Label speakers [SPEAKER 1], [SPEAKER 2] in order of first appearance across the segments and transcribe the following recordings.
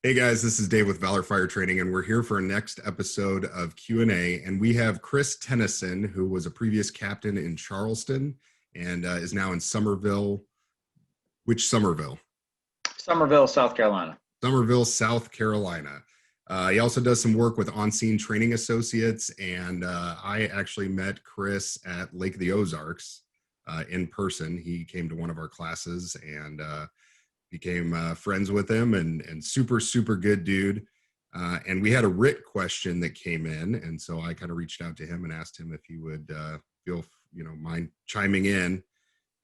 [SPEAKER 1] Hey guys, this is Dave with Valor Fire Training, and we're here for our next episode of Q&A. And we have Chris Tennyson, who was a previous captain in Charleston and is now in Somerville. Which Somerville?
[SPEAKER 2] Somerville, South Carolina.
[SPEAKER 1] Somerville, South Carolina. He also does some work with On Scene Training Associates, and I actually met Chris at Lake of the Ozarks in person. He came to one of our classes and became friends with him, and super good dude. And we had a RIT question that came in, and so I kind of reached out to him and asked him if he would mind chiming in,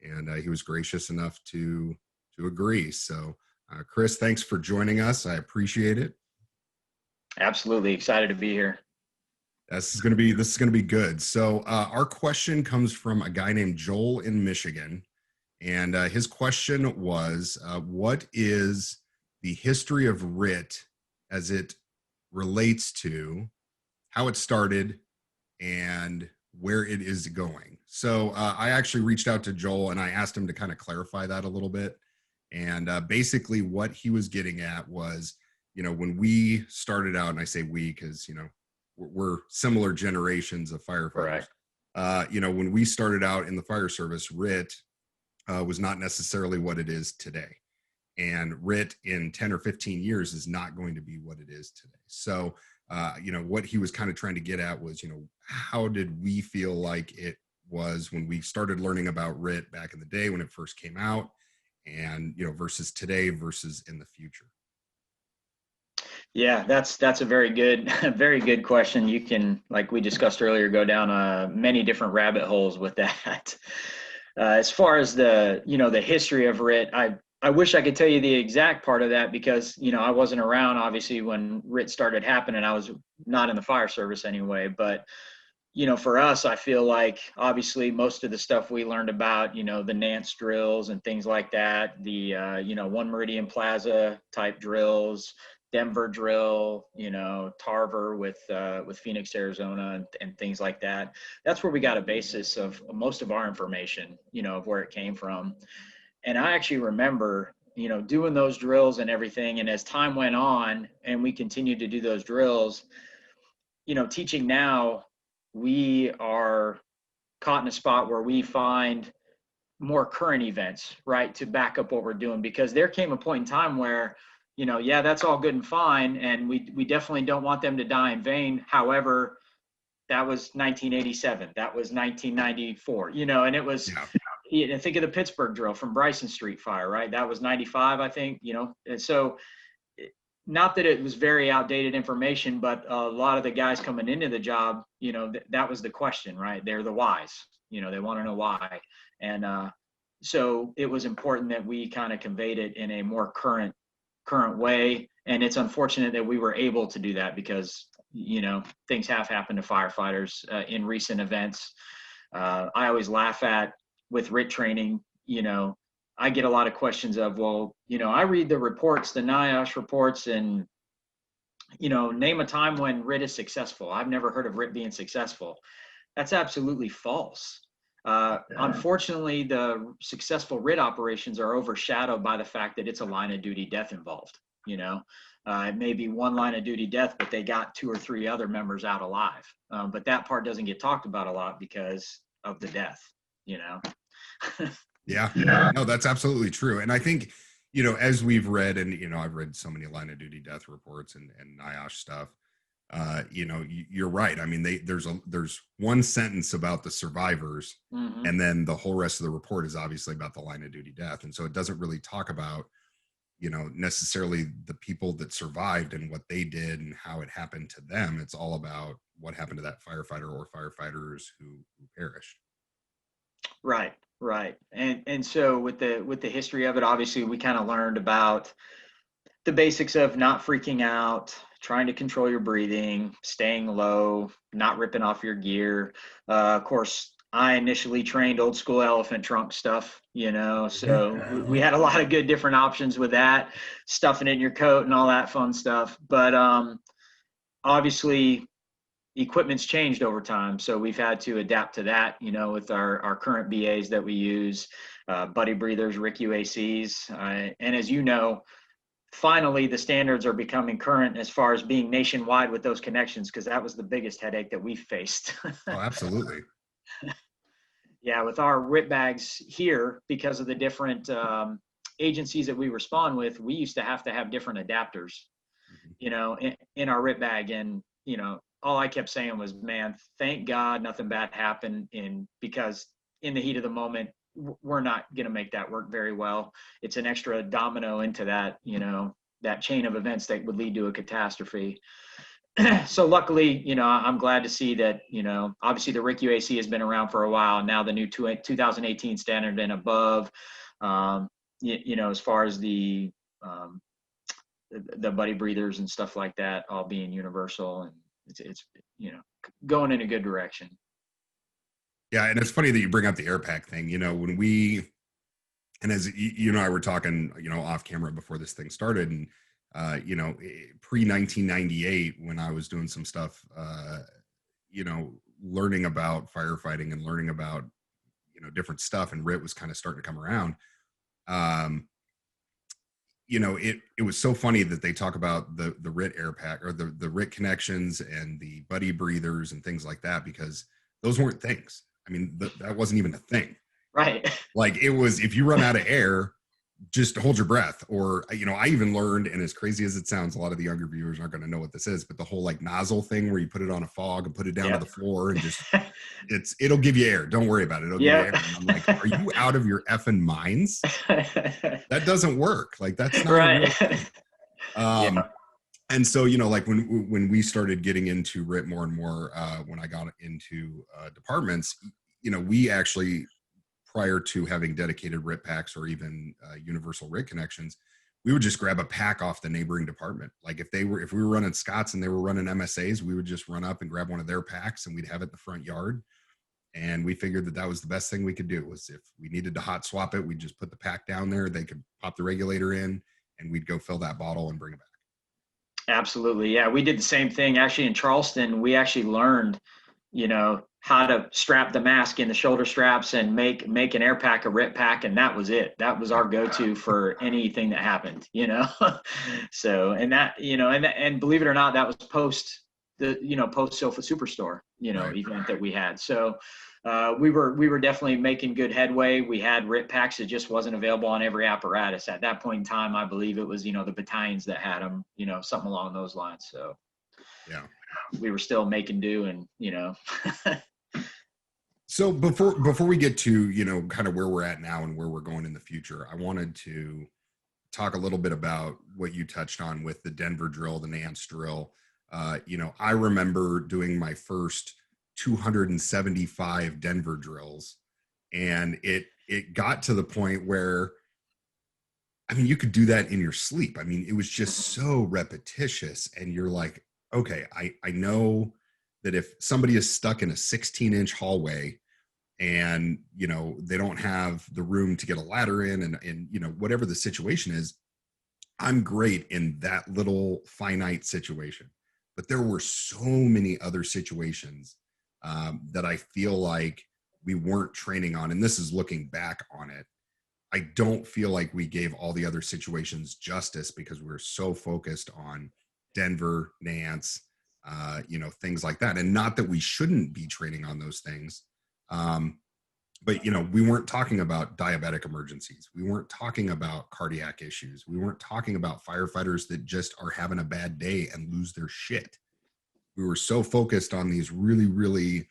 [SPEAKER 1] and he was gracious enough to agree. So Chris, thanks for joining us. I appreciate it.
[SPEAKER 2] Absolutely excited to be here.
[SPEAKER 1] This is going to be good. So our question comes from a guy named Joel in Michigan. And his question was, what is the history of RIT as it relates to how it started and where it is going? So I actually reached out to Joel and I asked him to kind of clarify that a little bit. And basically what he was getting at was, when we started out, and I say we because, we're similar generations of firefighters.
[SPEAKER 2] Correct.
[SPEAKER 1] When we started out in the fire service, RIT was not necessarily what it is today. And RIT in 10 or 15 years is not going to be what it is today. So, what he was kind of trying to get at was, how did we feel like it was when we started learning about RIT back in the day when it first came out, and, versus today versus in the future?
[SPEAKER 2] Yeah, that's a very good question. You can, like we discussed earlier, go down many different rabbit holes with that. As far as the history of RIT, I wish I could tell you the exact part of that because, I wasn't around obviously when RIT started happening. I was not in the fire service anyway, but, for us, I feel like obviously most of the stuff we learned about, the Nance drills and things like that, the, One Meridian Plaza type drills, Denver drill, Tarver with Phoenix, Arizona, and things like that. That's where we got a basis of most of our information, of where it came from. And I actually remember, doing those drills and everything. And as time went on and we continued to do those drills, teaching now, we are caught in a spot where we find more current events, right, to back up what we're doing. Because there came a point in time where, yeah, that's all good and fine. And we definitely don't want them to die in vain. However, that was 1987. That was 1994, and it was, think of the Pittsburgh drill from Bryson Street fire, right? That was 95, I think, and so not that it was very outdated information, but a lot of the guys coming into the job, that was the question, right? They're the whys, they want to know why. And so it was important that we kind of conveyed it in a more current way. And it's unfortunate that we were able to do that because, things have happened to firefighters in recent events. I always laugh at with RIT training, I get a lot of questions of, well, I read the reports, the NIOSH reports, and, name a time when RIT is successful. I've never heard of RIT being successful. That's absolutely false. Unfortunately, the successful RIT operations are overshadowed by the fact that it's a line of duty death involved. It may be one line of duty death, but they got 2 or 3 other members out alive. But that part doesn't get talked about a lot because of the death,
[SPEAKER 1] Yeah, no, that's absolutely true. And I think, as we've read, and, I've read so many line of duty death reports and NIOSH stuff, you're right. I mean, there's one sentence about the survivors,
[SPEAKER 2] Mm-hmm.
[SPEAKER 1] and then the whole rest of the report is obviously about the line of duty death. And so it doesn't really talk about, necessarily the people that survived and what they did and how it happened to them. It's all about what happened to that firefighter or firefighters who perished.
[SPEAKER 2] Right. And so with the history of it, obviously we kind of learned about the basics of not freaking out, trying to control your breathing, staying low, not ripping off your gear. Of course, I initially trained old school elephant trunk stuff, so we had a lot of good different options with that, stuffing it in your coat and all that fun stuff. But obviously, equipment's changed over time, so we've had to adapt to that, with our current BAs that we use, buddy breathers, RIC UACs, and as finally the standards are becoming current as far as being nationwide with those connections, because that was the biggest headache that we faced.
[SPEAKER 1] Oh, absolutely.
[SPEAKER 2] Yeah, with our RIT bags here, because of the different agencies that we respond with, we used to have different adapters,
[SPEAKER 1] Mhm.
[SPEAKER 2] in our RIT bag. And, all I kept saying was, man, thank God nothing bad happened. Because in the heat of the moment, we're not going to make that work very well. It's an extra domino into that, that chain of events that would lead to a catastrophe. So luckily, I'm glad to see that, obviously the RIC UAC has been around for a while. Now the new 2018 standard and above, as far as um, the buddy breathers and stuff like that, all being universal, and it's going in a good direction.
[SPEAKER 1] Yeah, and it's funny that you bring up the air pack thing. When and as you and I were talking, off camera before this thing started, and pre 1998, when I was doing some stuff, learning about firefighting and learning about different stuff, and RIT was kind of starting to come around. It was so funny that they talk about the RIT air pack, or the RIT connections and the buddy breathers and things like that, because those weren't things. I mean, that wasn't even a thing.
[SPEAKER 2] Right.
[SPEAKER 1] Like, it was, if you run out of air, just hold your breath. Or, I even learned, and as crazy as it sounds, a lot of the younger viewers aren't going to know what this is, but the whole like nozzle thing where you put it on a fog and put it down to the floor and just, it'll give you air. Don't worry about it. It'll give you air. And I'm like, are you out of your effing minds? That doesn't work. Like, that's not
[SPEAKER 2] right.
[SPEAKER 1] a real thing. And so, like when we started getting into RIT more and more, when I got into departments, we actually, prior to having dedicated RIT packs or even universal RIT connections, we would just grab a pack off the neighboring department. Like if we were running Scots and they were running MSAs, we would just run up and grab one of their packs, and we'd have it in the front yard. And we figured that was the best thing we could do. Was if we needed to hot swap it, we'd just put the pack down there. They could pop the regulator in, and we'd go fill that bottle and bring it back.
[SPEAKER 2] Absolutely. Yeah. We did the same thing actually in Charleston. We actually learned, how to strap the mask in the shoulder straps and make an air pack, a RIT pack. And that was it. That was our go-to for anything that happened, So, and that, and believe it or not, that was post Sofa Superstore,
[SPEAKER 1] Right.
[SPEAKER 2] event that we had. So we were definitely making good headway. We had RIT packs. It just wasn't available on every apparatus at that point in time. I believe it was, the battalions that had them, something along those lines. So
[SPEAKER 1] yeah,
[SPEAKER 2] we were still making do, and,
[SPEAKER 1] So before we get to, kind of where we're at now and where we're going in the future, I wanted to talk a little bit about what you touched on with the Denver drill, the Nance drill. I remember doing my first 275 Denver drills, and it got to the point where, I mean, you could do that in your sleep. I mean, it was just so repetitious, and you're like, okay, I know that if somebody is stuck in a 16-inch hallway and they don't have the room to get a ladder in, and whatever the situation is, I'm great in that little finite situation. But there were so many other situations that I feel like we weren't training on, and this is looking back on it. I don't feel like we gave all the other situations justice because we're so focused on Denver, Nance, things like that. And not that we shouldn't be training on those things. But we weren't talking about diabetic emergencies. We weren't talking about cardiac issues. We weren't talking about firefighters that just are having a bad day and lose their shit. We were so focused on these really, really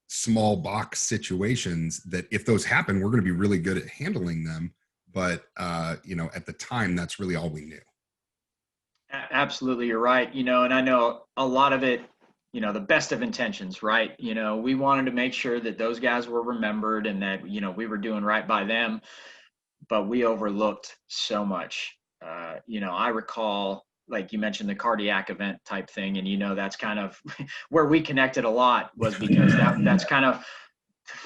[SPEAKER 1] small box situations that if those happen, we're going to be really good at handling them. But, at the time, that's really all we knew.
[SPEAKER 2] Absolutely. You're right. And I know a lot of it, the best of intentions, right? We wanted to make sure that those guys were remembered and that, we were doing right by them, but we overlooked so much. I recall, like you mentioned, the cardiac event type thing. And, that's kind of where we connected a lot, was because that's kind of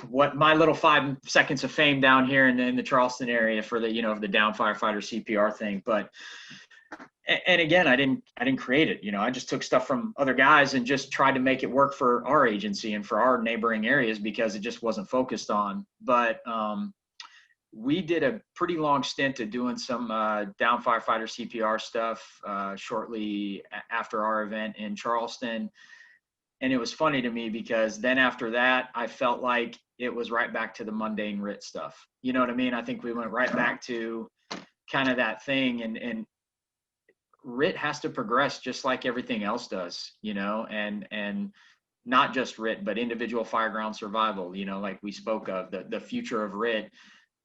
[SPEAKER 2] what my little 5 seconds of fame down here in the Charleston area for the, the down firefighter CPR thing. But, and again, I didn't create it. I just took stuff from other guys and just tried to make it work for our agency and for our neighboring areas, because it just wasn't focused on. But, we did a pretty long stint of doing some down firefighter CPR stuff shortly after our event in Charleston. And it was funny to me because then after that, I felt like it was right back to the mundane RIT stuff. You know what I mean? I think we went right back to kind of that thing, and RIT has to progress just like everything else does, you know, and not just RIT, but individual fireground survival, you know, like we spoke of, the future of RIT.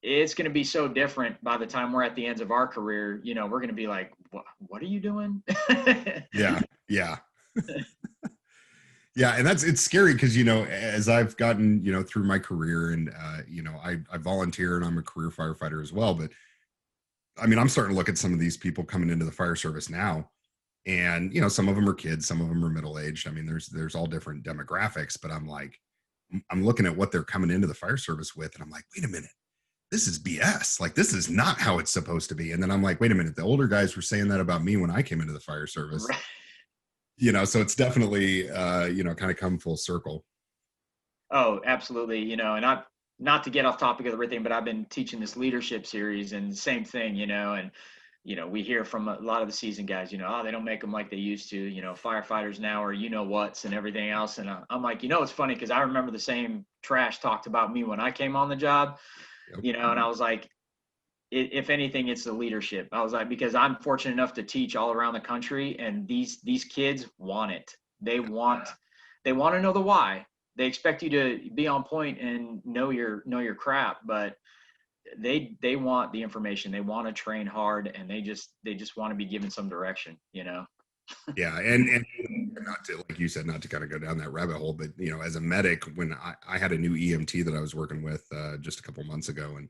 [SPEAKER 2] It's going to be so different by the time we're at the ends of our career. You know, we're going to be like, what are you doing?
[SPEAKER 1] Yeah. Yeah. Yeah. And it's scary because, you know, as I've gotten, you know, through my career and, you know, I volunteer and I'm a career firefighter as well. But I mean, I'm starting to look at some of these people coming into the fire service now. And, you know, some of them are kids, some of them are middle-aged. I mean, there's all different demographics, but I'm like, I'm looking at what they're coming into the fire service with. And I'm like, wait a minute, this is BS. Like, this is not how it's supposed to be. And then I'm like, wait a minute, the older guys were saying that about me when I came into the fire service.
[SPEAKER 2] Right.
[SPEAKER 1] You know, so it's definitely, you know, kind of come full circle.
[SPEAKER 2] Oh, absolutely. You know, and not to get off topic of the RIT thing, but I've been teaching this leadership series and the same thing, you know, and, you know, we hear from a lot of the seasoned guys, you know, oh, they don't make them like they used to, you know, firefighters now are, you know, what's and everything else. And I'm like, you know, it's funny because I remember the same trash talked about me when I came on the job,
[SPEAKER 1] Yep.
[SPEAKER 2] you know, and I was like, if anything, it's the leadership. I was like, because I'm fortunate enough to teach all around the country, and these kids want it. They want to know the why. They expect you to be on point and know your crap, but they want the information. They want to train hard, and they just want to be given some direction, you know.
[SPEAKER 1] Yeah. And not to, like you said, not to kind of go down that rabbit hole, but, you know, as a medic, when I had a new EMT that I was working with just a couple months ago, and,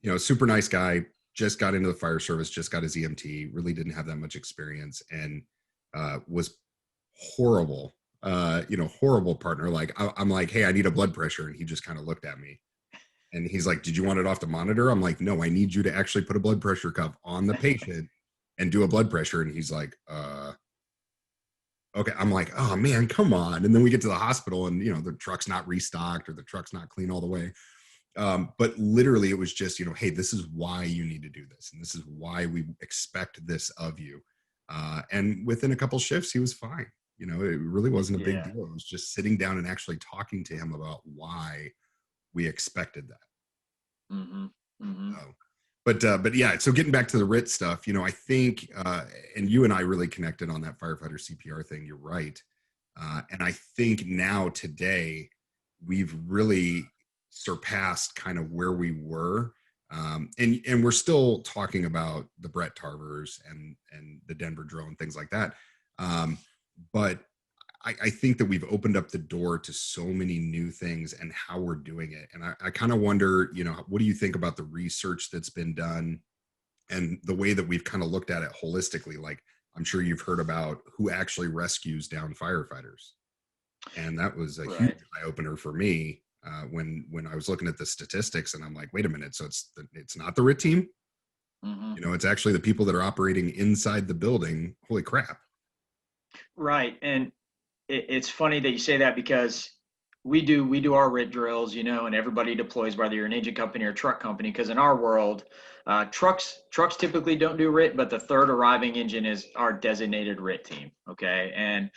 [SPEAKER 1] you know, super nice guy, just got into the fire service, just got his EMT, really didn't have that much experience, and was horrible, you know, horrible partner. Like, I'm like, hey, I need a blood pressure. And he just kind of looked at me and he's like, did you want it off the monitor? I'm like, no, I need you to actually put a blood pressure cuff on the patient and do a blood pressure. And he's like, okay. I'm like, oh man, come on. And then we get to the hospital and, you know, the truck's not restocked or the truck's not clean all the way. But literally it was just, you know, hey, this is why you need to do this. And this is why we expect this of you. And within a couple shifts, he was fine. You know, it really wasn't a big deal. It was just sitting down and actually talking to him about why we expected that.
[SPEAKER 2] Mm-hmm. Mm-hmm.
[SPEAKER 1] So, but yeah, so getting back to the RIT stuff, you know, I think, and you and I really connected on that firefighter CPR thing. You're right. And I think now today we've really surpassed kind of where we were. And we're still talking about the Brett Tarvers and the Denver drill and things like that. But I think that we've opened up the door to so many new things and how we're doing it. And I kind of wonder, you know, what do you think about the research that's been done and the way that we've kind of looked at it holistically? Like, I'm sure you've heard about who actually rescues down firefighters. And that was a huge eye opener for me when I was looking at the statistics, and I'm like, wait a minute. So it's not the RIT team.
[SPEAKER 2] Mm-hmm.
[SPEAKER 1] You know, it's actually the people that are operating inside the building. Holy crap.
[SPEAKER 2] Right. And it's funny that you say that because we do our RIT drills, you know, and everybody deploys, whether you're an engine company or truck company, because in our world, trucks typically don't do RIT, but the third arriving engine is our designated RIT team. Okay. And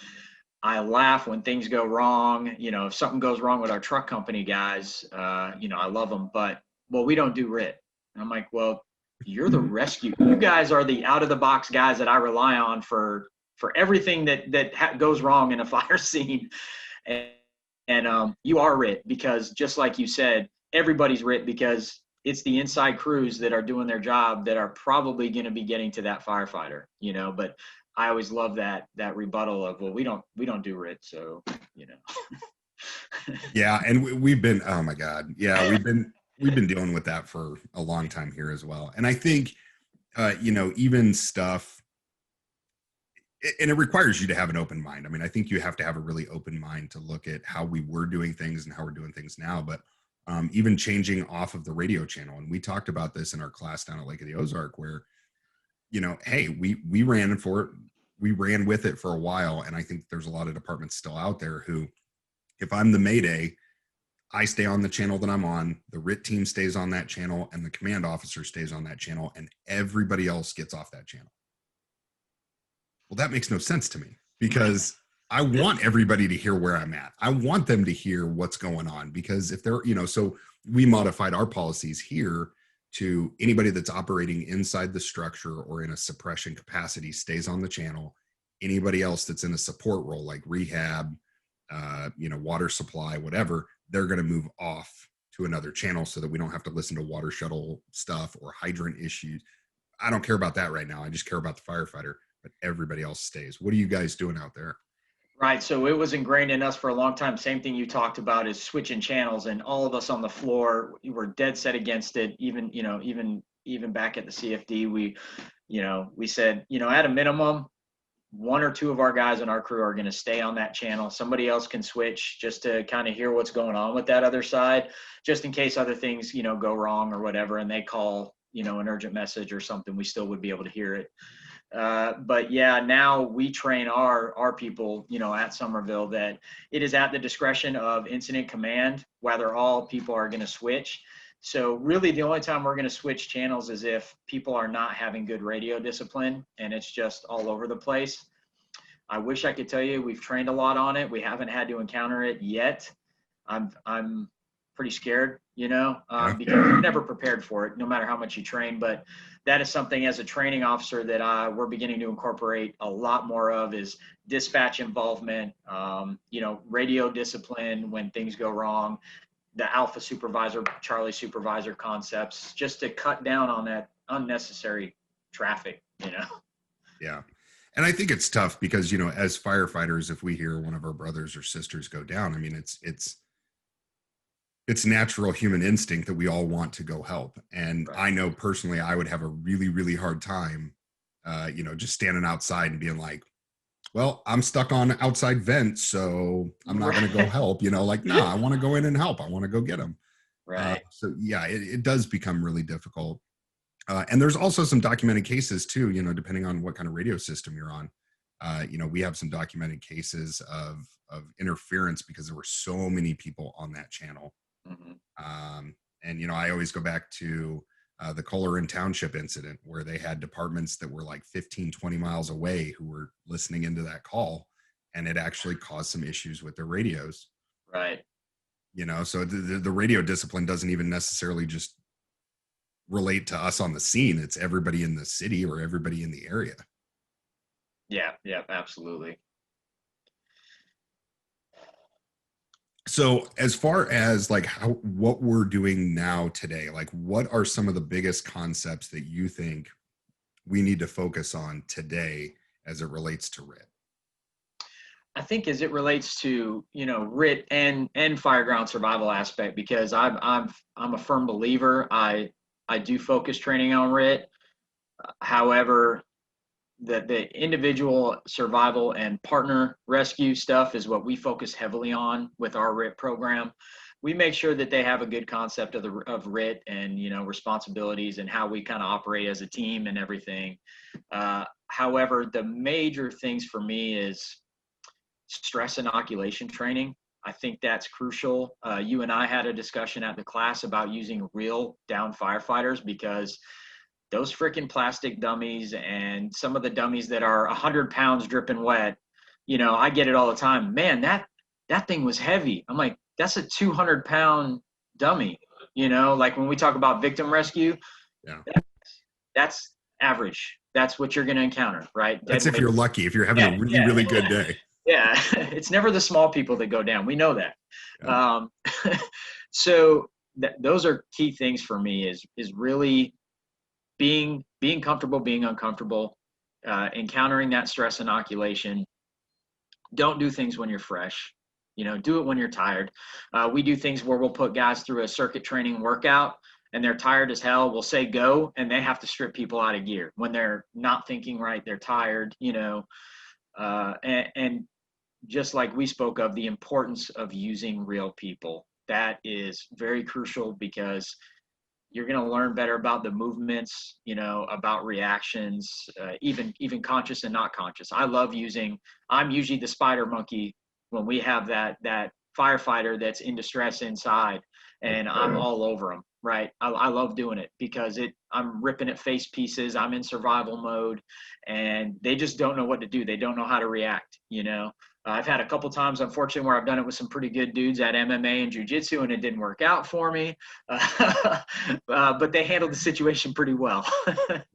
[SPEAKER 2] I laugh when things go wrong. You know, if something goes wrong with our truck company guys, you know, I love them, but well, we don't do RIT. And I'm like, well, you're the rescue. You guys are the out of the box guys that I rely on for everything that goes wrong in a fire scene. And you are RIT because just like you said, everybody's RIT because it's the inside crews that are doing their job that are probably going to be getting to that firefighter, you know, but I always love that rebuttal of, well, we don't do RIT. So, you know.
[SPEAKER 1] Yeah. And we've been, oh my God. Yeah. We've been dealing with that for a long time here as well. And I think, you know, even stuff, and it requires you to have an open mind. I mean, I think you have to have a really open mind to look at how we were doing things and how we're doing things now. But even changing off of the radio channel. And we talked about this in our class down at Lake of the Ozark, where, you know, hey, we ran with it for a while. And I think there's a lot of departments still out there who, if I'm the Mayday, I stay on the channel that I'm on, the RIT team stays on that channel, and the command officer stays on that channel, and everybody else gets off that channel. Well, that makes no sense to me, because I want everybody to hear where I'm at. I want them to hear what's going on, because if they're, so we modified our policies here to anybody that's operating inside the structure or in a suppression capacity stays on the channel. Anybody else that's in a support role, like rehab, water supply, whatever, they're going to move off to another channel so that we don't have to listen to water shuttle stuff or hydrant issues. I don't care about that right now. I just care about the firefighter, but everybody else stays. What are you guys doing out there?
[SPEAKER 2] Right. So it was ingrained in us for a long time. Same thing you talked about is switching channels, and all of us on the floor, we were dead set against it. Even back at the CFD, we said, at a minimum, one or two of our guys in our crew are going to stay on that channel. Somebody else can switch just to kind of hear what's going on with that other side, just in case other things, go wrong or whatever, and they call, an urgent message or something, we still would be able to hear it. But yeah, now we train our people, at Somerville, that it is at the discretion of incident command whether all people are going to switch. So really the only time we're going to switch channels is if people are not having good radio discipline and it's just all over the place. I wish I could tell you we've trained a lot on it. We haven't had to encounter it yet. I'm pretty scared, because you're never prepared for it, no matter how much you train. But that is something as a training officer that we're beginning to incorporate a lot more of, is dispatch involvement, radio discipline when things go wrong, the alpha supervisor, Charlie supervisor concepts, just to cut down on that unnecessary traffic,
[SPEAKER 1] Yeah. And I think it's tough because, as firefighters, if we hear one of our brothers or sisters go down, I mean, it's natural human instinct that we all want to go help. And right. I know personally, I would have a really, really hard time, just standing outside and being like, well, I'm stuck on outside vents, so I'm not going to go help, nah, I want to go in and help. I want to go get them.
[SPEAKER 2] Right.
[SPEAKER 1] So yeah, it does become really difficult. And there's also some documented cases too, depending on what kind of radio system you're on. We have some documented cases of interference because there were so many people on that channel. Mm-hmm. And I always go back to the Colerain Township incident, where they had departments that were like 15, 20 miles away who were listening into that call, and it actually caused some issues with their radios.
[SPEAKER 2] Right.
[SPEAKER 1] So the radio discipline doesn't even necessarily just relate to us on the scene. It's everybody in the city or everybody in the area.
[SPEAKER 2] Yeah, absolutely.
[SPEAKER 1] So as far as like what we're doing now today, like what are some of the biggest concepts that you think we need to focus on today as it relates to RIT?
[SPEAKER 2] I think as it relates to, RIT and fireground survival aspect, because I'm a firm believer. I do focus training on RIT. However, the individual survival and partner rescue stuff is what we focus heavily on with our RIT program. We make sure that they have a good concept of RIT and, responsibilities and how we kind of operate as a team and everything. However, the major things for me is stress inoculation training. I think that's crucial. You and I had a discussion at the class about using real down firefighters, because those freaking plastic dummies and some of the dummies that are 100 pounds dripping wet, I get it all the time. Man, that thing was heavy. I'm like, that's a 200-pound dummy. Like when we talk about victim rescue, that's average. That's what you're going to encounter, right?
[SPEAKER 1] That's if you're lucky, if you're having a really, really good day.
[SPEAKER 2] Yeah, it's never the small people that go down. We know that. Yeah. So those are key things for me is really being comfortable, being uncomfortable, encountering that stress inoculation. Don't do things when you're fresh, do it when you're tired. We do things where we'll put guys through a circuit training workout and they're tired as hell. We'll say go, and they have to strip people out of gear when they're not thinking right. They're tired, and just like we spoke of, the importance of using real people. That is very crucial, because you're going to learn better about the movements, about reactions, even conscious and not conscious. I'm usually the spider monkey when we have that firefighter that's in distress inside, and I'm all over them. Right. I love doing it because I'm ripping at face pieces. I'm in survival mode, and they just don't know what to do. They don't know how to react. I've had a couple times, unfortunately, where I've done it with some pretty good dudes at MMA and jiu-jitsu, and it didn't work out for me. But they handled the situation pretty well.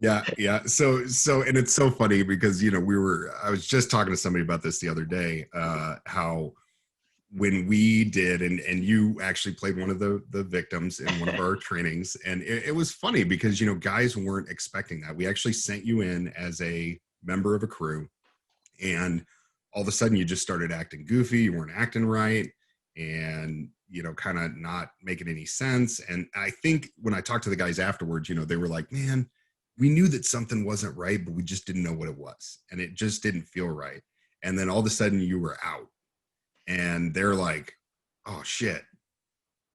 [SPEAKER 1] Yeah. So, and it's so funny because, I was just talking to somebody about this the other day, how when we did, and you actually played one of the victims in one of our trainings, and it was funny because, guys weren't expecting that. We actually sent you in as a member of a crew, and all of a sudden you just started acting goofy. You weren't acting right, and, kind of not making any sense. And I think when I talked to the guys afterwards, they were like, man, we knew that something wasn't right, but we just didn't know what it was. And it just didn't feel right. And then all of a sudden you were out. And they're like, oh, shit.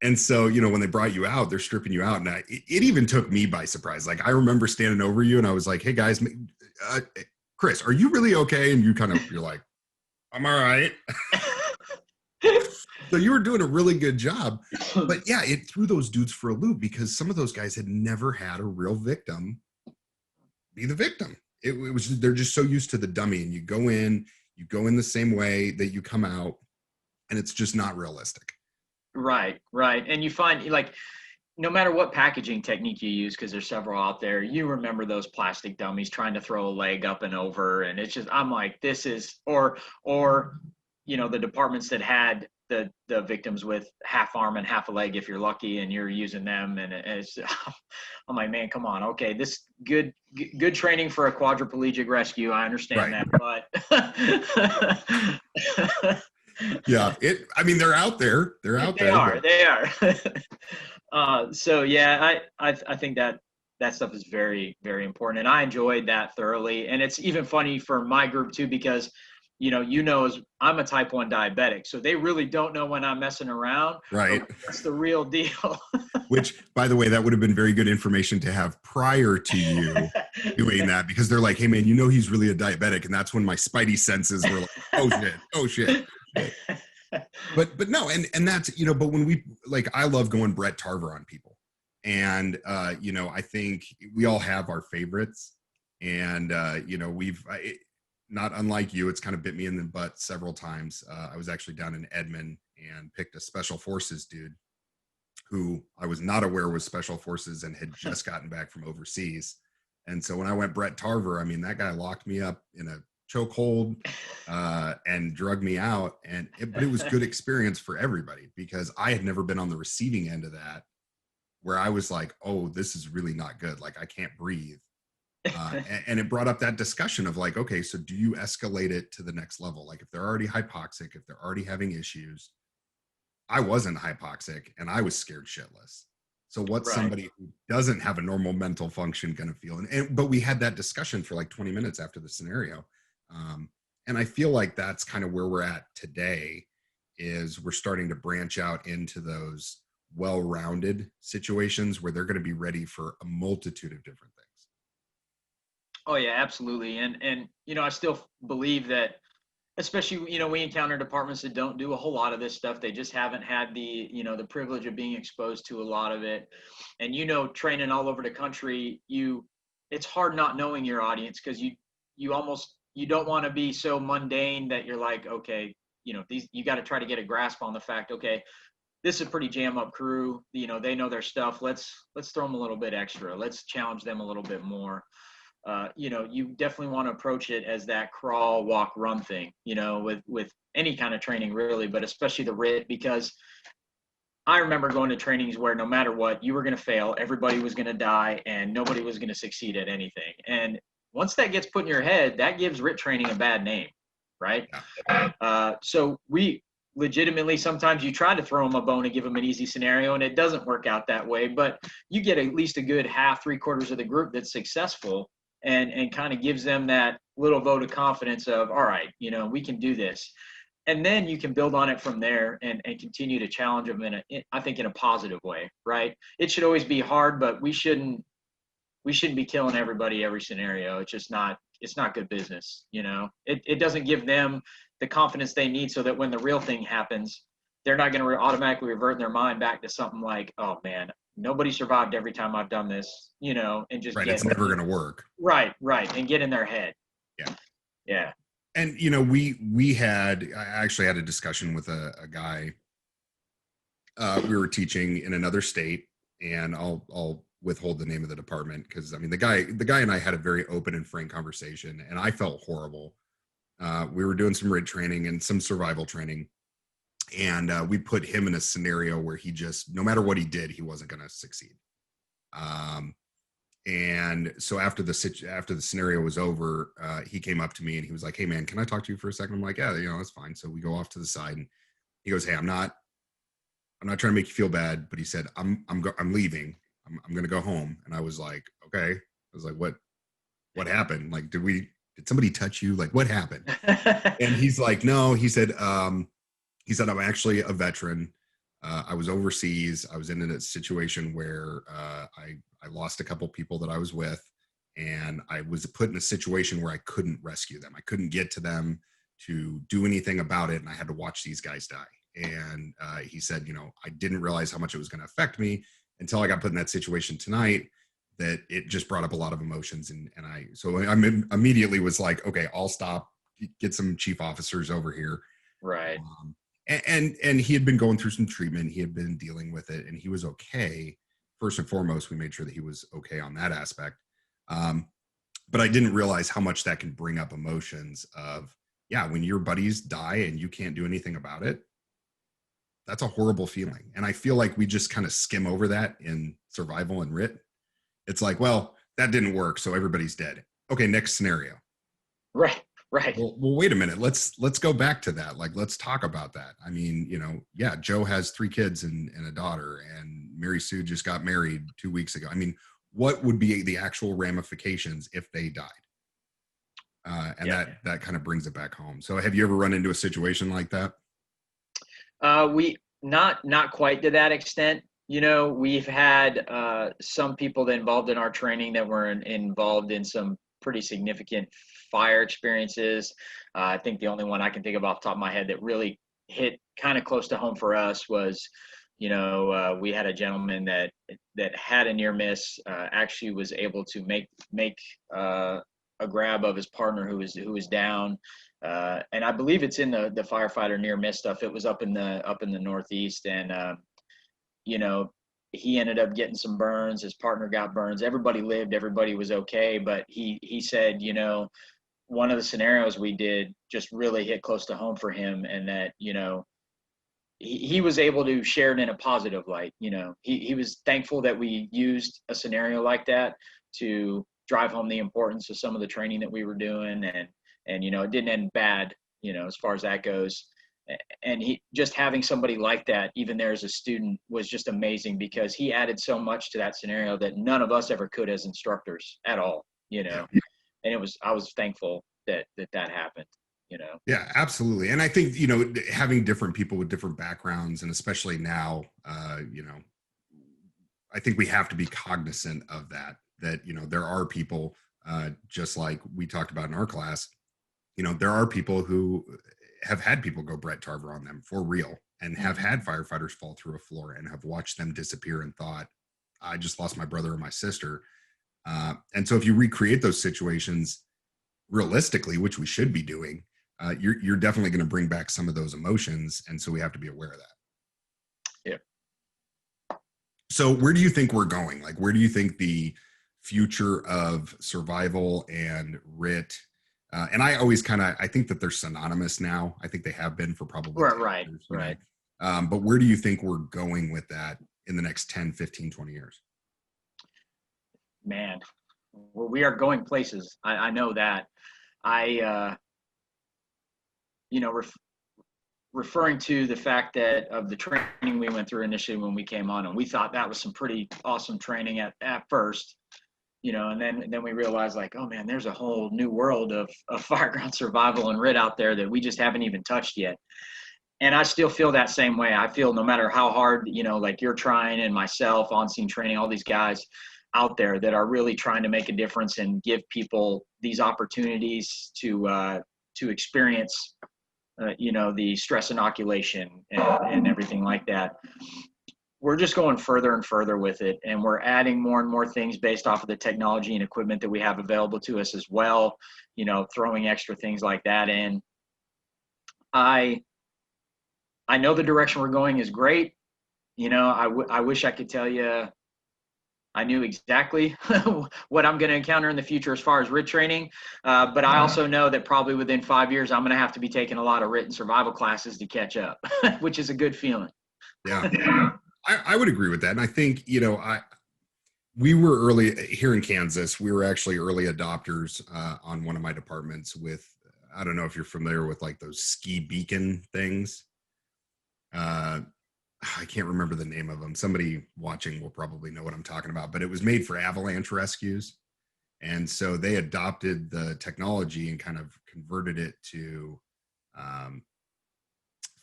[SPEAKER 1] And so, when they brought you out, they're stripping you out. And it even took me by surprise. Like, I remember standing over you and I was like, hey, guys, Chris, are you really okay? And you're like, I'm all right. So you were doing a really good job. But yeah, it threw those dudes for a loop because some of those guys had never had a real victim be the victim. It was, they're just so used to the dummy. And you go in the same way that you come out. And it's just not realistic.
[SPEAKER 2] Right. And you find, like, no matter what packaging technique you use, because there's several out there, you remember those plastic dummies trying to throw a leg up and over. And it's just, I'm like, this is, or the departments that had the victims with half arm and half a leg, if you're lucky, and you're using them. And it's, I'm like, man, come on. Okay. This good training for a quadriplegic rescue. I understand that, but
[SPEAKER 1] yeah, they're out there. They're out there.
[SPEAKER 2] They are. So yeah, I think that stuff is very, very important, and I enjoyed that thoroughly. And it's even funny for my group too, because I'm a type 1 diabetic, so they really don't know when I'm messing around.
[SPEAKER 1] Right.
[SPEAKER 2] That's the real deal.
[SPEAKER 1] Which, by the way, that would have been very good information to have prior to you doing that, because they're like, hey man, he's really a diabetic. And that's when my spidey senses were like, oh shit. But no, and that's, but when we, like, I love going Brett Tarver on people. And, I think we all have our favorites. And, not unlike you, it's kind of bit me in the butt several times. I was actually down in Edmond and picked a special forces dude who I was not aware was special forces and had just gotten back from overseas. And so when I went Brett Tarver, that guy locked me up in a chokehold and drug me out. But it was good experience for everybody, because I had never been on the receiving end of that, where I was like, oh, this is really not good. Like, I can't breathe. And it brought up that discussion of like, okay, so do you escalate it to the next level? Like, if they're already hypoxic, if they're already having issues. I wasn't hypoxic and I was scared shitless. So what's somebody who doesn't have a normal mental function going to feel? But we had that discussion for like 20 minutes after the scenario. And I feel like that's kind of where we're at today, is we're starting to branch out into those well-rounded situations where they're going to be ready for a multitude of different things.
[SPEAKER 2] Oh yeah, absolutely. And I still believe that, especially, we encounter departments that don't do a whole lot of this stuff. They just haven't had the, the privilege of being exposed to a lot of it. And, training all over the country, it's hard not knowing your audience, because you don't want to be so mundane that you're like, okay, you got to try to get a grasp on the fact, okay, this is a pretty jam up crew. They know their stuff. Let's throw them a little bit extra. Let's challenge them a little bit more. You definitely want to approach it as that crawl, walk, run thing, with any kind of training really, but especially the RIT, because I remember going to trainings where no matter what, you were going to fail, everybody was going to die, and nobody was going to succeed at anything. And once that gets put in your head, that gives RIT training a bad name, right? So we legitimately, sometimes you try to throw them a bone and give them an easy scenario, and it doesn't work out that way, but you get at least a good half, 3/4 of the group that's successful, and kind of gives them that little vote of confidence of, all right, we can do this. And then you can build on it from there and continue to challenge them I think in a positive way, right? It should always be hard, but we shouldn't be killing everybody every scenario. It's not good business. It doesn't give them the confidence they need, so that when the real thing happens, they're not going to automatically revert in their mind back to something like, oh man, nobody survived every time I've done this, and just
[SPEAKER 1] Right.
[SPEAKER 2] get
[SPEAKER 1] It's never going to work.
[SPEAKER 2] right, and get in their head.
[SPEAKER 1] Yeah.
[SPEAKER 2] Yeah.
[SPEAKER 1] And I actually had a discussion with a guy. We were teaching in another state, and I'll withhold the name of the department because I mean the guy and I had a very open and frank conversation, and I felt horrible. We were doing some RIT training and some survival training, and we put him in a scenario where he just, no matter what he did, he wasn't going to succeed. And so after the scenario was over, he came up to me and he was like, "Hey man, can I talk to you for a second?" I'm like, "Yeah, that's fine." So we go off to the side, and he goes, "Hey, I'm not trying to make you feel bad," but he said, I'm leaving. I'm going to go home." And I was like, "Okay." I was like, what happened? Like, did somebody touch you? Like, what happened? And he's like, "No." He said, "I'm actually a veteran. I was overseas. I was in a situation where I lost a couple people that I was with, and I was put in a situation where I couldn't rescue them. I couldn't get to them to do anything about it, and I had to watch these guys die." And he said, "I didn't realize how much it was going to affect me until I got put in that situation tonight, that it just brought up a lot of emotions." And I immediately was like, "Okay, I'll stop, get some chief officers over here."
[SPEAKER 2] Right.
[SPEAKER 1] And he had been going through some treatment. He had been dealing with it, and he was okay. First and foremost, we made sure that he was okay on that aspect. But I didn't realize how much that can bring up emotions of, yeah, when your buddies die and you can't do anything about it, that's a horrible feeling. And I feel like we just kind of skim over that in survival and RIT. It's like, well, that didn't work, so everybody's dead. Okay, next scenario.
[SPEAKER 2] Right.
[SPEAKER 1] Well, wait a minute. Let's go back to that. Like, let's talk about that. I mean, yeah, Joe has 3 kids and a daughter, and Mary Sue just got married 2 weeks ago. I mean, what would be the actual ramifications if they died? And that kind of brings it back home. So have you ever run into a situation like that?
[SPEAKER 2] We not quite to that extent. We've had some people that involved in our training that were involved in some pretty significant fire experiences. I think the only one I can think of off the top of my head that really hit kind of close to home for us was, we had a gentleman that had a near miss, actually was able to make a grab of his partner who was down. And I believe it's in the firefighter near miss stuff. It was up in the Northeast, and he ended up getting some burns. His partner got burns. Everybody lived. Everybody was okay. But he said, one of the scenarios we did just really hit close to home for him, and that he was able to share it in a positive light. He was thankful that we used a scenario like that to drive home the importance of some of the training that we were doing, and it didn't end bad, as far as that goes. And he just having somebody like that, even there as a student, was just amazing, because he added so much to that scenario that none of us ever could as instructors at all. And I was thankful that happened.
[SPEAKER 1] Yeah, absolutely. And I think, having different people with different backgrounds, and especially now, I think we have to be cognizant of that, there are people, just like we talked about in our class, there are people who have had people go Brett Tarver on them for real, and have had firefighters fall through a floor and have watched them disappear and thought, I just lost my brother or my sister. And so if you recreate those situations realistically, which we should be doing, you're definitely going to bring back some of those emotions. And so we have to be aware of that.
[SPEAKER 2] Yeah.
[SPEAKER 1] So where do you think we're going? Like, where do you think the future of survival and RIT, and I always I think that they're synonymous now. I think they have been for probably 10
[SPEAKER 2] Right.
[SPEAKER 1] years,
[SPEAKER 2] Right.
[SPEAKER 1] But where do you think we're going with that in the next 10, 15, 20 years?
[SPEAKER 2] Man, well, we are going places. I know that. Referring to the fact that of the training we went through initially when we came on, and we thought that was some pretty awesome training at first, and then we realized, like, oh man, there's a whole new world of fireground survival and RIT out there that we just haven't even touched yet. And I still feel that same way. I feel no matter how hard, like you're trying, and myself, on scene training, all these guys out there that are really trying to make a difference and give people these opportunities to experience the stress inoculation and everything like that. We're just going further and further with it, and we're adding more and more things based off of the technology and equipment that we have available to us as well, throwing extra things like that in. I know the direction we're going is great. I wish I could tell you I knew exactly what I'm going to encounter in the future as far as RIT training. But I also know that probably within 5 years, I'm going to have to be taking a lot of RIT and survival classes to catch up, which is a good feeling.
[SPEAKER 1] Yeah. I would agree with that. And I think, we were early here in Kansas. We were actually early adopters on one of my departments with, I don't know if you're familiar with like those ski beacon things. I can't remember the name of them. Somebody watching will probably know what I'm talking about, but it was made for avalanche rescues. And so they adopted the technology and kind of converted it to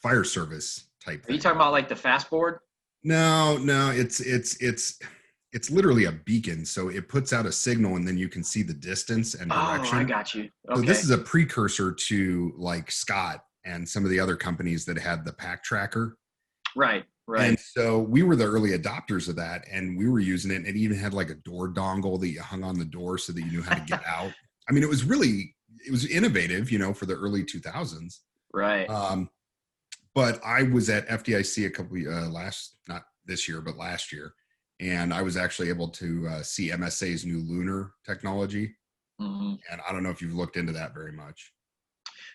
[SPEAKER 1] fire service type thing.
[SPEAKER 2] Are you talking about like the fast board?
[SPEAKER 1] No, it's literally a beacon. So it puts out a signal and then you can see the distance and direction.
[SPEAKER 2] Oh, I got you. Okay.
[SPEAKER 1] So this is a precursor to like Scott and some of the other companies that had the pack tracker.
[SPEAKER 2] Right.
[SPEAKER 1] And so we were the early adopters of that, and we were using it. And it even had like a door dongle that you hung on the door so that you knew how to get out. I mean, it was innovative, for the early 2000s.
[SPEAKER 2] Right.
[SPEAKER 1] But I was at FDIC not this year, but last year. And I was actually able to see MSA's new lunar technology.
[SPEAKER 2] Mm-hmm.
[SPEAKER 1] And I don't know if you've looked into that very much.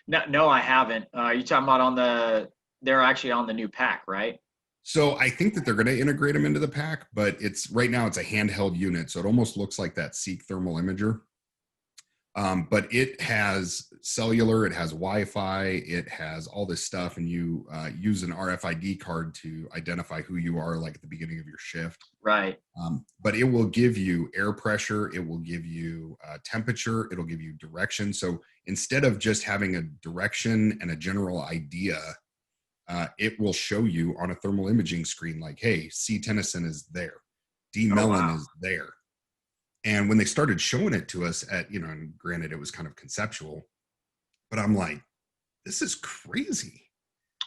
[SPEAKER 2] No, I haven't. You talking about they're actually on the new pack, right?
[SPEAKER 1] So I think that they're going to integrate them into the pack, but right now it's a handheld unit. So it almost looks like that Seek thermal imager. But it has cellular, it has Wi-Fi, it has all this stuff, and you use an RFID card to identify who you are, like at the beginning of your shift.
[SPEAKER 2] Right.
[SPEAKER 1] But it will give you air pressure, it will give you temperature, it'll give you direction. So instead of just having a direction and a general idea, it will show you on a thermal imaging screen, like, hey, C. Tennyson is there, D. Mellon is there. And when they started showing it to us and granted it was kind of conceptual, but I'm like, this is crazy.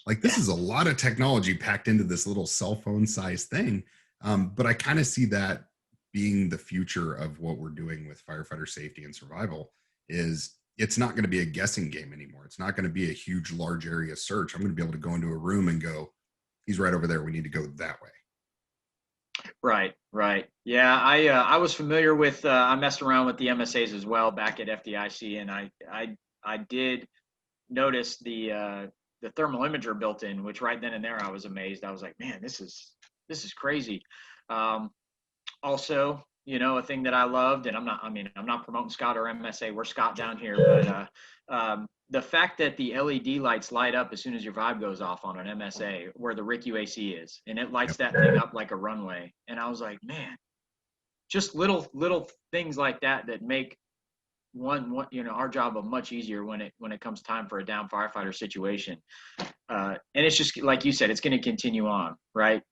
[SPEAKER 1] Like, this is a lot of technology packed into this little cell phone size thing. But I kind of see that being the future of what we're doing with firefighter safety and survival. Is it's not going to be a guessing game anymore. It's not going to be a huge, large area search. I'm going to be able to go into a room and go, he's right over there. We need to go that way.
[SPEAKER 2] Right. Yeah, I was familiar with. I messed around with the MSAs as well back at FDIC, and I did notice the thermal imager built in, which right then and there I was amazed. I was like, man, this is crazy. Also, a thing that I loved, and I'm not promoting Scott or MSA. We're Scott down here, but the fact that the LED lights light up as soon as your vibe goes off on an MSA where the RIC UAC is, and it lights that thing up like a runway. And I was like, man, just little things like that make our job much easier when it comes time for a down firefighter situation. And it's just like you said, it's going to continue on, right?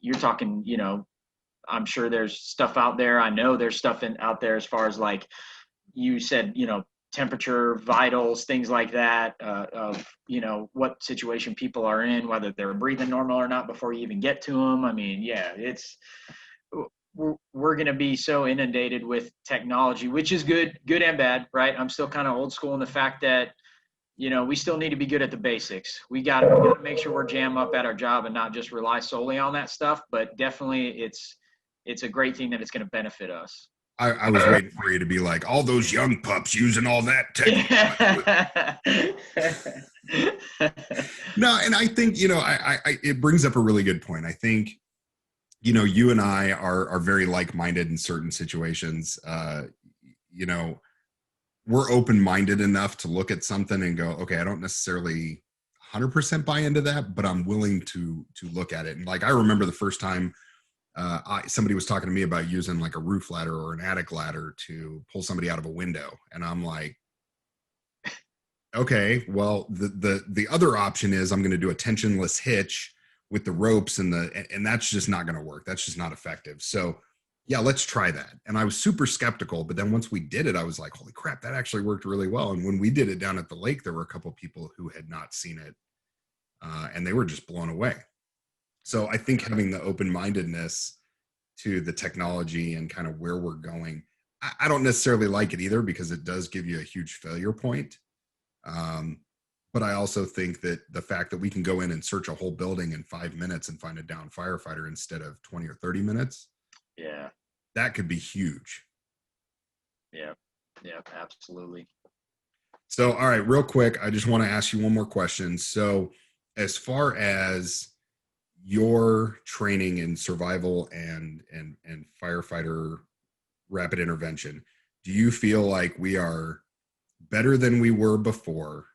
[SPEAKER 2] You're talking, I'm sure there's stuff out there. I know there's stuff out there as far as like you said, temperature, vitals, things like that, of, what situation people are in, whether they're breathing normal or not before you even get to them. I mean, yeah, we're going to be so inundated with technology, which is good and bad, right? I'm still kind of old school in the fact that, we still need to be good at the basics. We got to make sure we're jam up at our job and not just rely solely on that stuff. But definitely it's a great thing that it's going to benefit us.
[SPEAKER 1] I was waiting for you to be like, all those young pups using all that technology. No, and I think, it brings up a really good point. I think, you and I are very like-minded in certain situations. We're open-minded enough to look at something and go, okay, I don't necessarily 100% buy into that, but I'm willing to look at it. And like, I remember the first time somebody was talking to me about using like a roof ladder or an attic ladder to pull somebody out of a window. And I'm like, okay, well, the other option is I'm going to do a tensionless hitch with the ropes and that's just not going to work. That's just not effective. So, yeah, let's try that. And I was super skeptical, but then once we did it, I was like, holy crap, that actually worked really well. And when we did it down at the lake, there were a couple of people who had not seen it, and they were just blown away. So I think having the open-mindedness to the technology and kind of where we're going, I don't necessarily like it either, because it does give you a huge failure point. But I also think that the fact that we can go in and search a whole building in 5 minutes and find a down firefighter instead of 20 or 30 minutes,
[SPEAKER 2] Yeah.
[SPEAKER 1] that could be huge.
[SPEAKER 2] Yeah. Yeah, absolutely.
[SPEAKER 1] So, all right, real quick, I just want to ask you one more question. So, as far as your training in survival and firefighter rapid intervention, do you feel like we are better than we were before?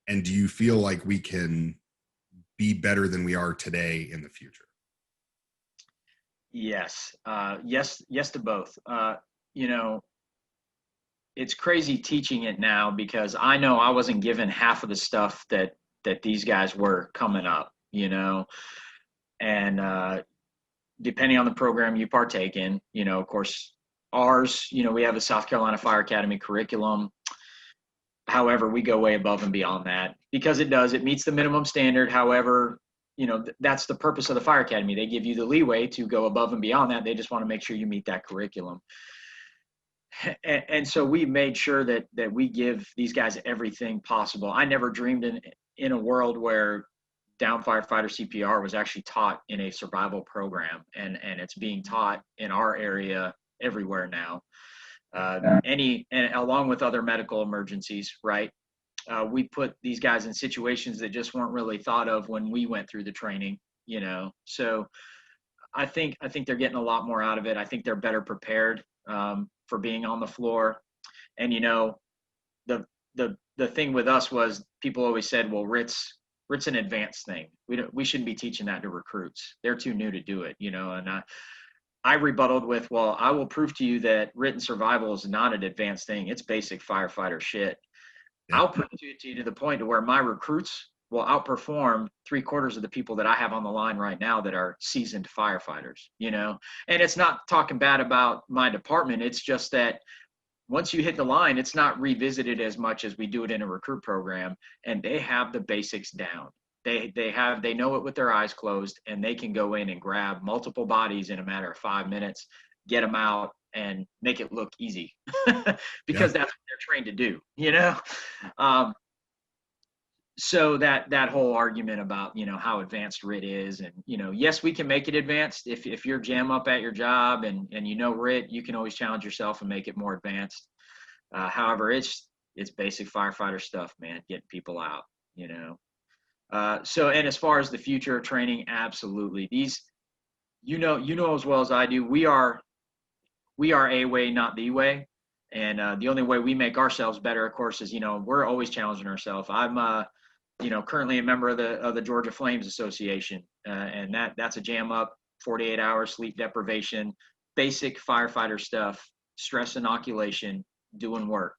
[SPEAKER 1] And do you feel like we can be better than we are today in the future?
[SPEAKER 2] Yes. Yes to both. You know, it's crazy teaching it now, because I know I wasn't given half of the stuff that these guys were coming up, and depending on the program you partake in, of course, ours, we have a South Carolina Fire Academy curriculum. However, we go way above and beyond that, because it meets the minimum standard. However, that's the purpose of the Fire Academy. They give you the leeway to go above and beyond that. They just want to make sure you meet that curriculum. And so we made sure that we give these guys everything possible. I never dreamed in a world where down firefighter CPR was actually taught in a survival program, and it's being taught in our area everywhere now. And along with other medical emergencies, right? We put these guys in situations that just weren't really thought of when we went through the training, So I think they're getting a lot more out of it. I think they're better prepared for being on the floor. And the thing with us was, people always said, well, RIT's an advanced thing. We shouldn't be teaching that to recruits. They're too new to do it, And I rebutted with, well, I will prove to you that written survival is not an advanced thing. It's basic firefighter shit. Yeah. I'll prove it to you to the point to where my recruits will outperform 3/4 of the people that I have on the line right now that are seasoned firefighters, And it's not talking bad about my department. It's just that once you hit the line, it's not revisited as much as we do it in a recruit program, and they have the basics down. They know it with their eyes closed, and they can go in and grab multiple bodies in a matter of 5 minutes, get them out, and make it look easy because that's what they're trained to do, So that whole argument about, how advanced RIT is, and, yes, we can make it advanced. If you're jam up at your job and RIT, you can always challenge yourself and make it more advanced. However, it's basic firefighter stuff, man, getting people out, So, and as far as the future of training, absolutely. These, as well as I do, we are a way, not the way. And the only way we make ourselves better, of course, is, we're always challenging ourselves. I'm, currently a member of the Georgia Flames Association, and that's a jam up, 48 hours sleep deprivation, basic firefighter stuff, stress inoculation, doing work.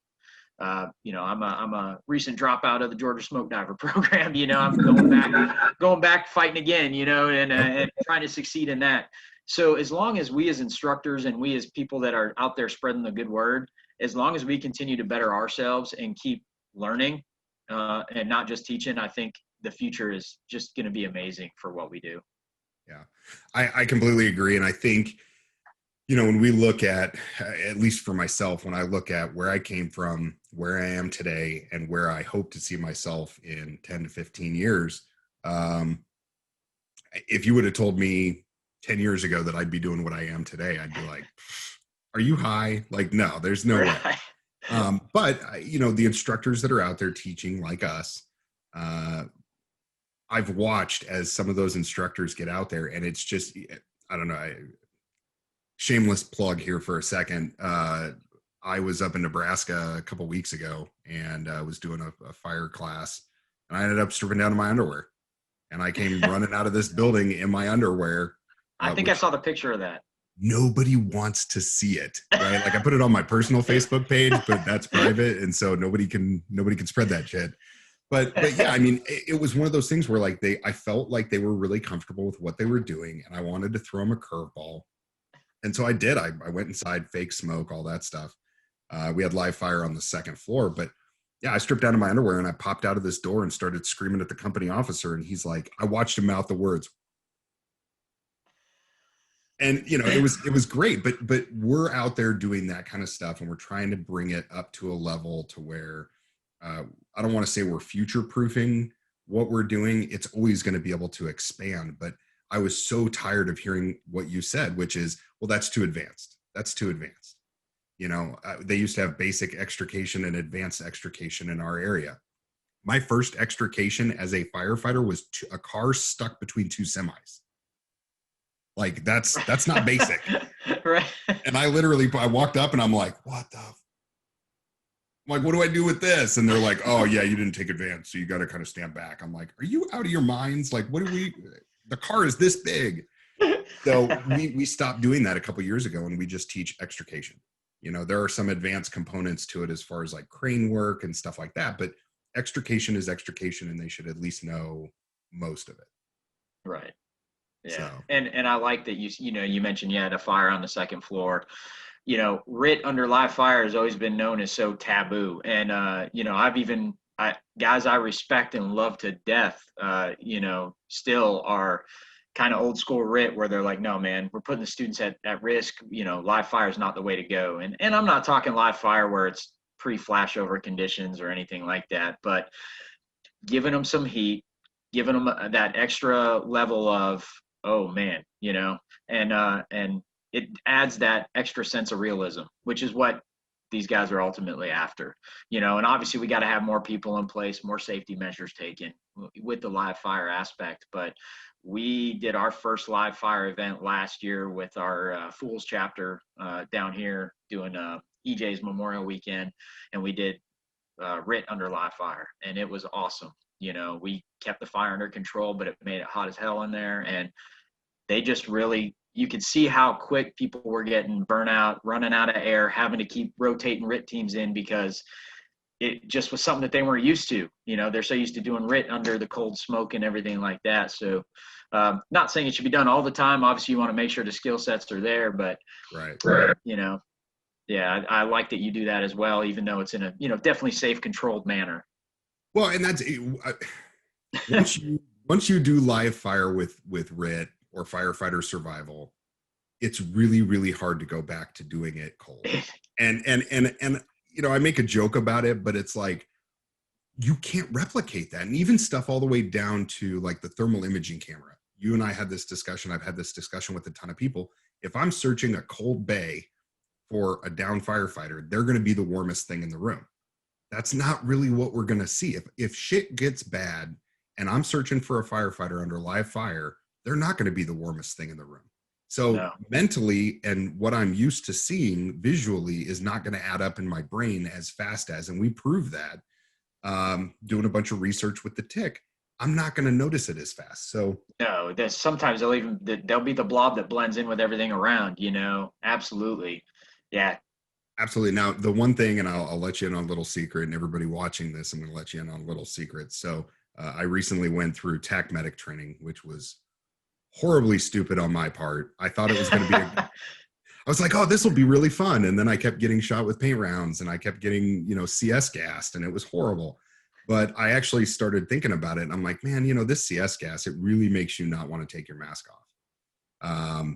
[SPEAKER 2] I'm a recent dropout of the Georgia Smoke Diver program. I'm going back, fighting again. And trying to succeed in that. So as long as we as instructors and we as people that are out there spreading the good word, as long as we continue to better ourselves and keep learning and not just teaching, I think the future is just going to be amazing for what we do.
[SPEAKER 1] Yeah, I completely agree. And I think, when we look at least for myself, when I look at where I came from, where I am today, and where I hope to see myself in 10 to 15 years, if you would have told me 10 years ago that I'd be doing what I am today, I'd be like, are you high? Like, no, there's no way. But, the instructors that are out there teaching like us, I've watched as some of those instructors get out there, and it's just, I don't know, shameless plug here for a second. I was up in Nebraska a couple weeks ago, and I was doing a fire class, and I ended up stripping down to my underwear, and I came running out of this building in my underwear.
[SPEAKER 2] I think I saw the picture of that.
[SPEAKER 1] Nobody wants to see it, right? Like, I put it on my personal Facebook page, but that's private, and so nobody can spread that shit. But yeah, I mean, it was one of those things where I felt like they were really comfortable with what they were doing, and I wanted to throw them a curveball. And so I did. I went inside, fake smoke, all that stuff. We had live fire on the second floor, but yeah, I stripped out of my underwear and I popped out of this door and started screaming at the company officer. And he's like, I watched him mouth the words. And it was great, but we're out there doing that kind of stuff, and we're trying to bring it up to a level to where I don't want to say we're future proofing what we're doing. It's always going to be able to expand. But I was so tired of hearing what you said, which is, well, that's too advanced. That's too advanced. They used to have basic extrication and advanced extrication in our area. My first extrication as a firefighter was a car stuck between two semis. Like that's not basic.
[SPEAKER 2] Right.
[SPEAKER 1] And I walked up and I'm like, what do I do with this? And they're like, oh yeah, you didn't take advance, so you got to kind of stand back. I'm like, are you out of your minds? Like, the car is this big. So we stopped doing that a couple years ago, and we just teach extrication. There are some advanced components to it as far as like crane work and stuff like that, but extrication is extrication, and they should at least know most of it.
[SPEAKER 2] Right. Yeah.
[SPEAKER 1] So.
[SPEAKER 2] And I like that you mentioned you had a fire on the second floor. RIT under live fire has always been known as so taboo. And guys I respect and love to death, still are kind of old school RIT, where they're like, no, man, we're putting the students at risk. Live fire is not the way to go. And I'm not talking live fire where it's pre-flashover conditions or anything like that, but giving them some heat, giving them that extra level of, oh man, and it adds that extra sense of realism, which is what these guys are ultimately after, and obviously we got to have more people in place, more safety measures taken with the live fire aspect. But we did our first live fire event last year with our Fools chapter down here doing EJ's Memorial Weekend, and we did RIT under live fire, and it was awesome. We kept the fire under control, but it made it hot as hell in there. And they just really, you could see how quick people were getting burnt out, running out of air, having to keep rotating RIT teams in, because it just was something that they weren't used to. They're so used to doing RIT under the cold smoke and everything like that. So not saying it should be done all the time. Obviously you want to make sure the skill sets are there, but
[SPEAKER 1] right.
[SPEAKER 2] Yeah, I like that you do that as well, even though it's in a, definitely safe, controlled manner.
[SPEAKER 1] Well, and that's once you do live fire with RIT or firefighter survival, it's really, really hard to go back to doing it cold. And I make a joke about it, but it's like, you can't replicate that. And even stuff all the way down to like the thermal imaging camera. You and I had this discussion. I've had this discussion with a ton of people. If I'm searching a cold bay for a down firefighter, they're going to be the warmest thing in the room. That's not really what we're going to see. If shit gets bad and I'm searching for a firefighter under live fire, they're not going to be the warmest thing in the room. So mentally, and what I'm used to seeing visually is not going to add up in my brain as fast as, and we prove that doing a bunch of research with the tick, I'm not going to notice it as fast. So
[SPEAKER 2] no, sometimes they'll be the blob that blends in with everything around, Absolutely. Yeah.
[SPEAKER 1] Absolutely. Now, the one thing, and I'll let you in on a little secret, and everybody watching this, I'm going to let you in on a little secret. So I recently went through TAC medic training, which was horribly stupid on my part. I thought it was going to be, I was like, oh, this will be really fun. And then I kept getting shot with paint rounds, and I kept getting, CS gassed, and it was horrible. But I actually started thinking about it, and I'm like, man, this CS gas, it really makes you not want to take your mask off.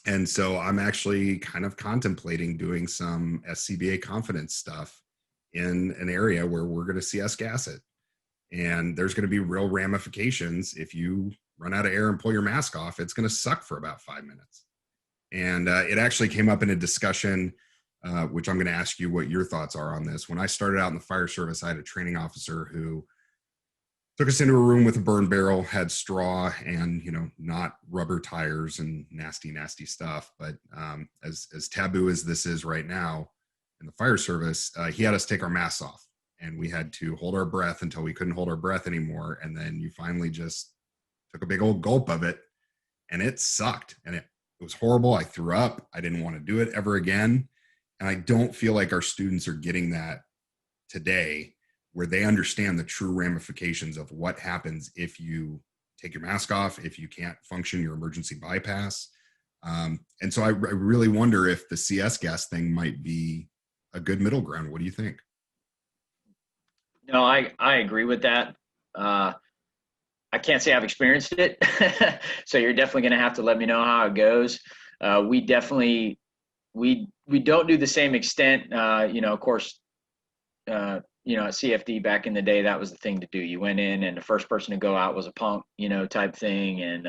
[SPEAKER 1] And so I'm actually kind of contemplating doing some SCBA confidence stuff in an area where we're going to CS gas it. And there's going to be real ramifications. If you run out of air and pull your mask off, it's going to suck for about 5 minutes. And it actually came up in a discussion, which I'm going to ask you what your thoughts are on this. When I started out in the fire service, I had a training officer who took us into a room with a burn barrel, had straw and, not rubber tires and nasty, nasty stuff. But as taboo as this is right now in the fire service, he had us take our masks off, and we had to hold our breath until we couldn't hold our breath anymore. And then you finally just took a big old gulp of it, and it sucked. And it was horrible. I threw up. I didn't want to do it ever again. And I don't feel like our students are getting that today, where they understand the true ramifications of what happens if you take your mask off, if you can't function your emergency bypass. And so I really wonder if the CS gas thing might be a good middle ground. What do you think?
[SPEAKER 2] No, I agree with that. Uh, I can't say I've experienced it, so you're definitely going to have to let me know how it goes. We definitely we don't do the same extent. Of course, at CFD back in the day, that was the thing to do. You went in, and the first person to go out was a punk, type thing. And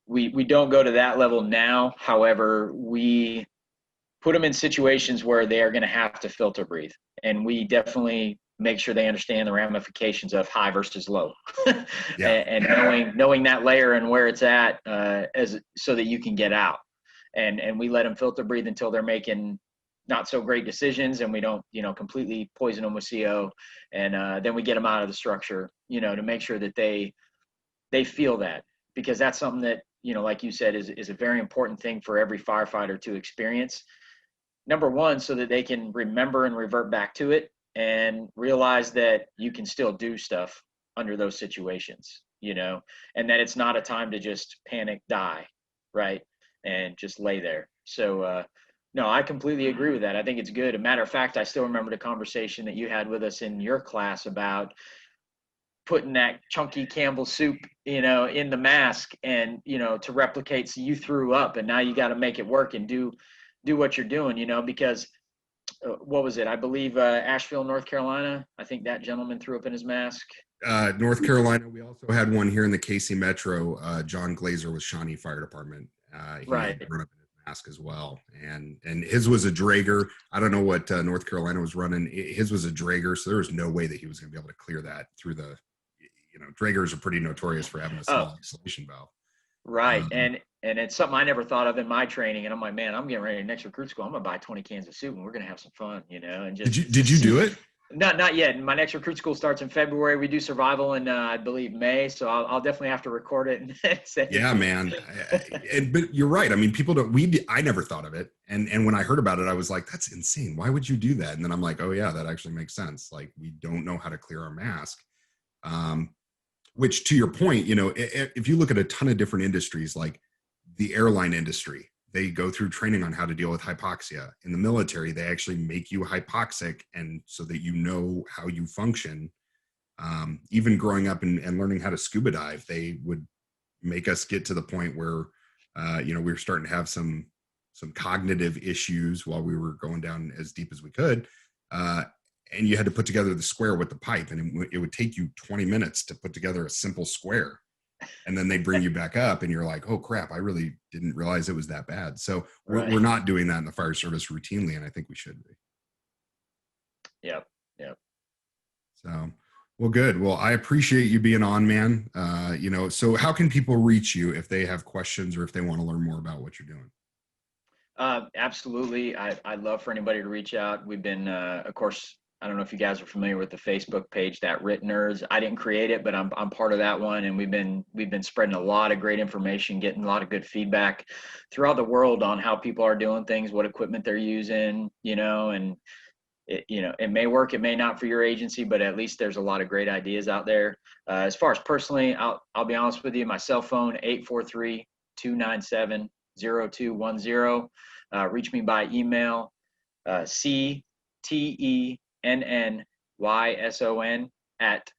[SPEAKER 2] we don't go to that level now. However, we put them in situations where they are going to have to filter breathe, and we definitely make sure they understand the ramifications of high versus low,
[SPEAKER 1] Yeah.
[SPEAKER 2] and knowing that layer and where it's at, as so that you can get out. And we let them filter breathe until they're making not so great decisions, and we don't completely poison them with CO, and then we get them out of the structure, to make sure that they feel that, because that's something that, like you said, is a very important thing for every firefighter to experience. Number one, so that they can remember and revert back to it and realize that you can still do stuff under those situations, and that it's not a time to just panic, die, right, and just lay there. So no, I completely agree with that. I think it's good. A matter of fact, I still remember the conversation that you had with us in your class about putting that chunky Campbell soup, in the mask, and, to replicate. So you threw up, and now you got to make it work and do what you're doing, because what was it? I believe Asheville, North Carolina. I think that gentleman threw up in his mask.
[SPEAKER 1] North Carolina. We also had one here in the KC Metro. John Glazer with Shawnee Fire Department. He
[SPEAKER 2] Right.
[SPEAKER 1] had run up in his mask as well, and his was a Drager. I don't know what North Carolina was running. His was a Drager, so there was no way that he was going to be able to clear that through the. Dragers are pretty notorious for having a small isolation valve.
[SPEAKER 2] Right. And it's something I never thought of in my training. And I'm like, man, I'm getting ready next recruit school. I'm gonna buy 20 cans of soup and we're gonna have some fun, and just
[SPEAKER 1] did you do it?
[SPEAKER 2] Not yet. My next recruit school starts in February. We do survival in I believe May. So I'll definitely have to record it and say.
[SPEAKER 1] Yeah, man. But you're right. I mean, people don't. I never thought of it, and when I heard about it, I was like, that's insane. Why would you do that? And then I'm like, oh yeah, that actually makes sense. Like, we don't know how to clear our mask. Which, to your point, if you look at a ton of different industries, like the airline industry, they go through training on how to deal with hypoxia. In the military, they actually make you hypoxic, and so that you know how you function. Even growing up and learning how to scuba dive, they would make us get to the point where, we were starting to have some cognitive issues while we were going down as deep as we could. And you had to put together the square with the pipe, and it would take you 20 minutes to put together a simple square. And then they bring you back up and you're like, oh crap, I really didn't realize it was that bad. So we're not doing that in the fire service routinely, and I think we should be.
[SPEAKER 2] Yep.
[SPEAKER 1] So, well, good. Well, I appreciate you being on, man. So how can people reach you if they have questions or if they want to learn more about what you're doing?
[SPEAKER 2] Absolutely. I'd love for anybody to reach out. We've been, of course, I don't know if you guys are familiar with the Facebook page, that Writ Nerds. I didn't create it, but I'm part of that one, and we've been spreading a lot of great information, getting a lot of good feedback throughout the world on how people are doing things, what equipment they're using, and it may work, it may not for your agency, but at least there's a lot of great ideas out there. As far as personally, I'll be honest with you, my cell phone 843-297-0210. Reach me by email, CTENNYSON at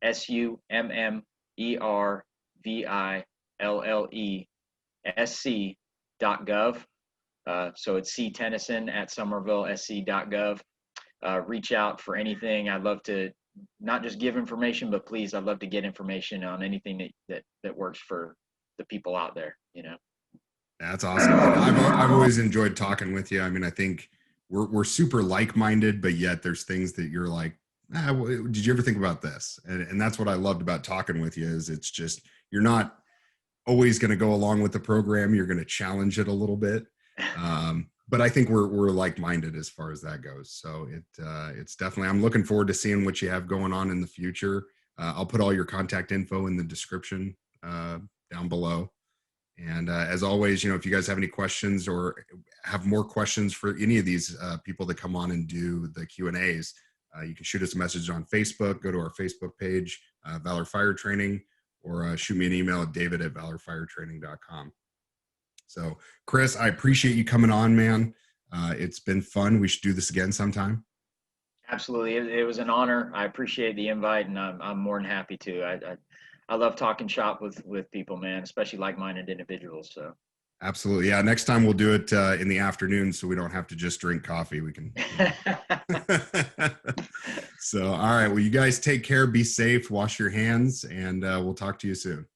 [SPEAKER 2] SUMMERVILLESC.gov. So it's C Tennyson at somervillesc.gov. Reach out for anything. I'd love to not just give information, but please, I'd love to get information on anything that works for the people out there,
[SPEAKER 1] That's awesome. I've always enjoyed talking with you. I mean, I think we're super like-minded, but yet there's things that you're like, did you ever think about this? And that's what I loved about talking with you, is it's just, you're not always going to go along with the program. You're going to challenge it a little bit. But I think we're like-minded as far as that goes. So it's definitely, I'm looking forward to seeing what you have going on in the future. I'll put all your contact info in the description down below. And as always, if you guys have any questions or have more questions for any of these people that come on and do the Q&As, you can shoot us a message on Facebook, go to our Facebook page, Valor Fire Training, or shoot me an email at david@valorfiretraining.com. So, Chris, I appreciate you coming on, man. It's been fun. We should do this again sometime.
[SPEAKER 2] Absolutely. It was an honor. I appreciate the invite, and I'm more than happy to. I love talking shop with people, man, especially like-minded individuals. So
[SPEAKER 1] Absolutely. Yeah. Next time we'll do it in the afternoon so we don't have to just drink coffee. We can. So, all right. Well, you guys take care, be safe, wash your hands, and we'll talk to you soon.